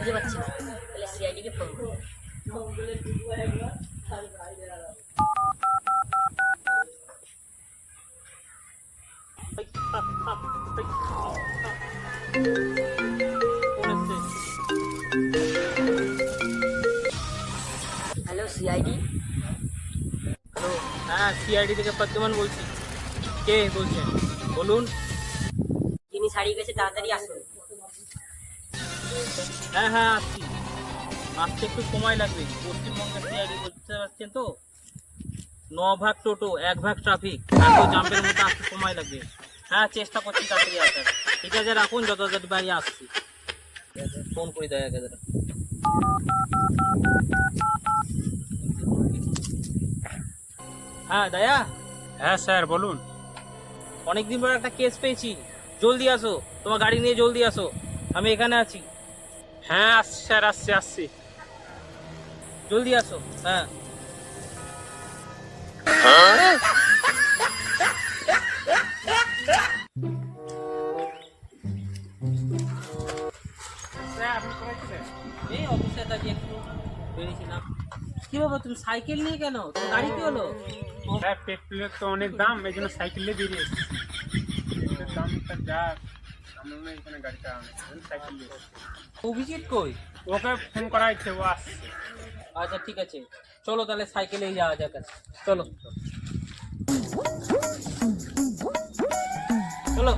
খুঁজে পাচ্ছি না, তাহলে সিআইডিকে ফোন করবো। Hello CID. হ্যালো, হ্যাঁ সিআইডি থেকে প্রদ্যুমান বলছি। কে বলছেন বলুন। যিনি হারিয়ে গেছে তাড়াতাড়ি আসুন। হ্যাঁ হ্যাঁ আসছি, আসতে একটু সময় লাগবে। পশ্চিমবঙ্গের সিআইডি বুঝতে পারছেন তো, 9 ভাগ টোটো 1 ভাগ ট্রাফিক, এত জাম্পের মধ্যে আসতে সময় লাগবে। হ্যাঁ চেষ্টা করছি তাড়াতাড়ি আসার। ঠিক আছে রাখুন, যত তাড়াতাড়ি বাড়ি আসছি। ফোন করে দেয় আগে দাদা। হ্যাঁ দয়া। হ্যাঁ স্যার বলুন। অনেকদিন পর একটা কেস পেয়েছি, জলদি আসো, তোমার গাড়ি নিয়ে জলদি আসো, আমি এখানে আছি। হ্যাঁ আসছি স্যার, আসছি। জলদি আসো। হ্যাঁ স্যার আপনি কোথায় ছিলেন? এই অফিসে কাজে একটু বেরিয়েছিলাম। কি বাবা তুমি সাইকেল নিয়ে কেন, তোমার গাড়ি কি হলো? স্যার পেট্রোলের তো অনেক দাম, এই জন্য সাইকেল নিয়ে বেরিয়ে এসেছি। পেট্রোলের দামটা যা, আমরা না এখানে গাড়িটা সাইকেল নিয়ে। অভিজিৎ কই? ওকে ফোন করা হয়েছে, ও আসছে। আচ্ছা ঠিক আছে, চলো তাহলে সাইকেলেই যাওয়া যাক। চলো চলো।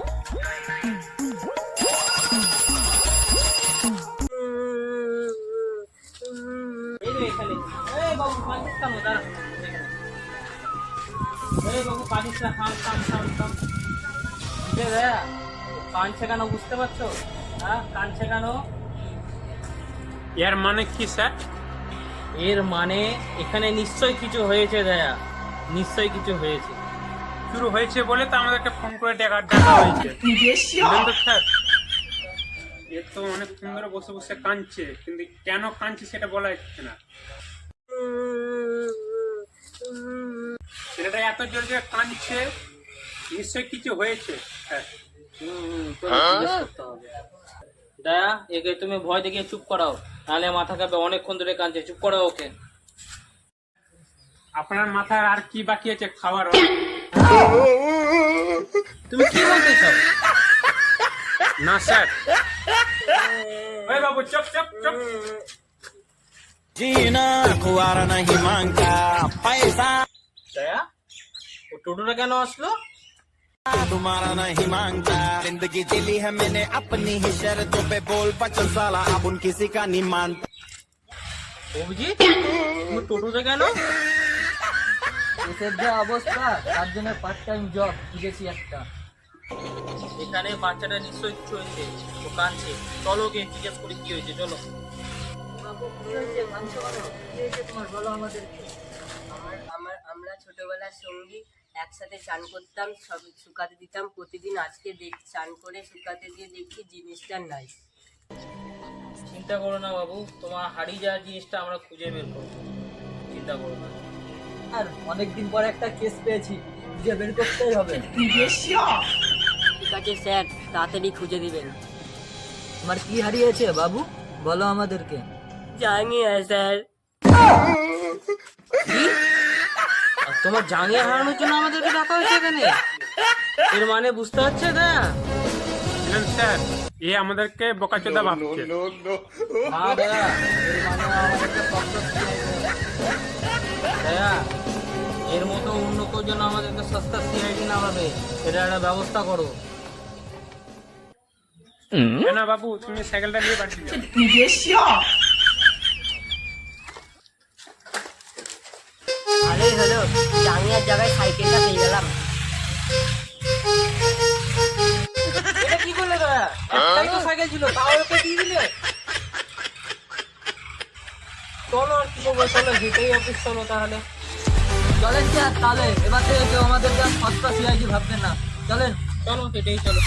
এই রে এখানে। এই বাবু কাঁদিস কেন? দাঁড়া এখানে। এই বাবু কাঁদিস না, থাম। বুঝে দেয়া কাঁদছে কেন বুঝতে পারছো? হ্যাঁ কাঁদছে কেন? এর মানে কি স্যার? এর মানে এখানে নিশ্চয়ই কিছু হয়েছে দয়া, নিশ্চয়ই কিছু হয়েছে। শুরু হয়েছে বলে তো আমাদেরকে ফোন করে ডাকা হয়েছে। বুঝলেন তো স্যার, এ তো অনেকক্ষণ ধরে বসে বসে কাঁদছে, কিন্তু কেন কাঁদছে সেটা বলা যাচ্ছে না। ছেলেটা এত জোরে জোরে কাঁদছে, নিশ্চয়ই কিছু হয়েছে। হ্যাঁ জিজ্ঞেস করতে হবে। দয়া একে তুমি ভয় দেখিয়ে চুপ করাও, নাহলে মাথা খাবে। অনেকক্ষণ ধরে কাঁদছে, চুপ করাও ওকে। আপনার মাথায় আর কি বাকি আছে খাওয়ার? তুমি কি বলতে চাও? না স্যার। ওই বাবু চুপ। जीना कुआरा नहीं मांगता पैसा দয়া ও টোটোটা কেন আসলো? तुम्हारा नहीं मांगता जिंदगी जिली है मैंने अपनी ही शर्तों पे बोल 55 साल अब उन किसी का नहीं मानता। অভিজিৎ তুমি টোটোটা কেন? দেশের যা অবস্থা, তার জন্য পার্ট টাইম জব খুঁজেছি একটা। এখানে বাচ্চাটা নিশ্চয়ই কিছু হয়েছে, ও কাঁদছে। চলো ওকে জিজ্ঞেস করি কি হয়েছে, চলো। বাবু কি হয়েছে? মাংস বানাও, কি হয়েছে তোমার বলো আমাদেরকে। আমরা ছোটবেলার সঙ্গী, একসাথে চান করতাম, সব শুকাতে দিতাম প্রতিদিন। আজকে চান করে শুকাতে দিয়ে দেখি জিনিসটা নাই। চিন্তা করো না বাবু, তোমার হারিয়ে যাওয়া জিনিসটা আমরা খুঁজে বের করবো, চিন্তা করো না। আর অনেকদিন পর একটা কেস পেয়েছি, খুঁজে বের করতেই হবে। ঠিক আছে স্যার, তাড়াতাড়ি খুঁজে দিবেন। তোমার কি হারিয়েছে বাবু, বলো আমাদেরকে। জানি না স্যার। আর তোমার জাঙ্গিয়া হারানোর জন্য আমাদেরকে ডাকা হয়েছে এখানে? এর মানে বুঝতে পারছে না? স্যার এ আমাদেরকে বোকাচোদা ভাবছে। না দয়া, এর মানে আমাদেরকে দয়া, এর মতো অন্য কেউ যেন আমাদেরকে সস্তা সিআইডি না ভাবে, এটা একটা ব্যবস্থা করো। না বাবু, তুমি সাইকেলটা নিয়ে বাড়ি যাও। ভালোই হলো, জাঙ্গিয়ার জায়গায় সাইকেলটা পেয়ে গেলাম। এটা কি করলে দয়া? একটাই তো সাইকেল ছিল, তাও ওকে দিয়ে দিলে। চলো আর কি করবো, চলো যেতেই অফিস, চলো তাহলে। চলেন স্যার, তাহলে এবার থেকে কেউ আমাদেরকে সস্তা সিআইডি ভাববেন না। চলেন। চলো সেটাই চলো।